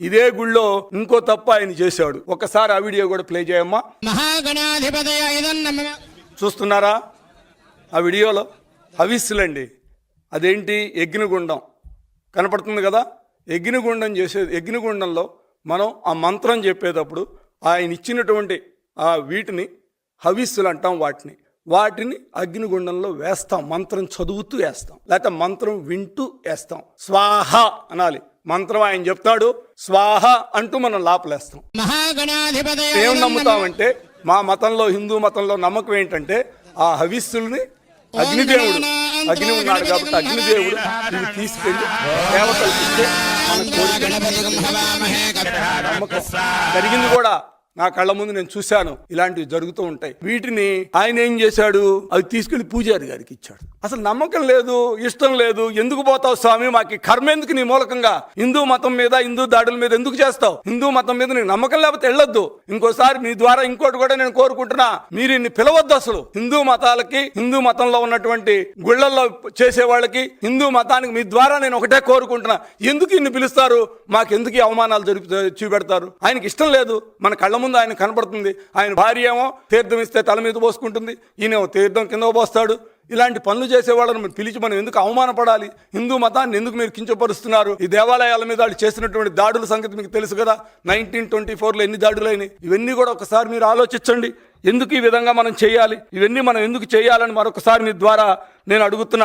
ఇదే గుళ్ళో ఇంకో తప్పు ఆయన చేశాడు. ఒకసారి ఆ వీడియో కూడా ప్లే చేయమ్మా. చూస్తున్నారా ఆ వీడియోలో? హవిస్సులండి. అదేంటి? యజ్ఞగుండం కనపడుతుంది కదా. యజ్ఞగుండంలో మనం ఆ మంత్రం చెప్పేటప్పుడు ఆయన ఇచ్చినటువంటి ఆ వీటిని హవిస్సులు అంటాం. వాటిని అగ్నిగుండంలో వేస్తాం. మంత్రం చదువుతూ వేస్తాం, లేకపోతే మంత్రం వింటూ వేస్తాం. స్వాహ అనాలి. మంత్రం ఆయన చెప్తాడు, స్వాహ అంటూ మనం లాపలేస్తాం. ఏం నమ్ముతామంటే, మా మతంలో, హిందూ మతంలో నమ్మకం ఏంటంటే, ఆ హవిస్సుల్ని అగ్నిదేవుడు, అగ్ని ఉన్నాడు కాబట్టి అగ్నిదేవుడు ఇవి తీసుకెళ్ళి దేవతలకు ఇస్తే మన కోరిక నమ్మకం జరిగింది కూడా. నా కళ్ళ ముందు నేను చూశాను. ఇలాంటివి జరుగుతూ ఉంటాయి. వీటిని ఆయన ఏం చేశాడు? అవి తీసుకెళ్లి పూజారి గారికి ఇచ్చాడు. అసలు నమ్మకం లేదు, ఇష్టం లేదు. ఎందుకు పోతావు స్వామి, మాకు కర్మ ఎందుకు నీ మూలకంగా? హిందూ మతం మీద, హిందూ దాడుల మీద ఎందుకు చేస్తావు? హిందూ మతం మీద నీకు నమ్మకం లేకపోతే వెళ్ళొద్దు. ఇంకోసారి నీ ద్వారా ఇంకోటి కూడా నేను కోరుకుంటున్నా, మీరు ఇన్ని పిలవద్దు. అసలు హిందూ మతాలకి, హిందూ మతంలో ఉన్నటువంటి గుళ్ళల్లో చేసే వాళ్ళకి, హిందూ మతానికి మీ ద్వారా నేను ఒకటే కోరుకుంటున్నా, ఎందుకు ఇన్ని పిలుస్తారు? మాకెందుకు ఈ అవమానాలు చూపెడతారు? ఆయనకి ఇష్టం లేదు. మన కళ్ళ ముందు ఆయన కనపడుతుంది. ఆయన భార్య ఏమో తీర్థం ఇస్తే తల మీద పోసుకుంటుంది, ఈయనేమో తీర్థం కింద పోస్తాడు. ఇలాంటి పనులు చేసేవాళ్ళని పిలిచి మనం ఎందుకు అవమానపడాలి? హిందూ మతాన్ని ఎందుకు మీరు కించపరుస్తున్నారు? ఈ దేవాలయాల మీద వాళ్ళు చేసినటువంటి దాడుల సంగతి మీకు తెలుసు కదా. 1924లో ఎన్ని దాడులు అయినాయి? ఇవన్నీ కూడా ఒకసారి మీరు ఆలోచించండి. ఎందుకు ఈ విధంగా మనం చేయాలి? ఇవన్నీ మనం ఎందుకు చేయాలని మరొకసారి మీ ద్వారా నేను అడుగుతున్నా.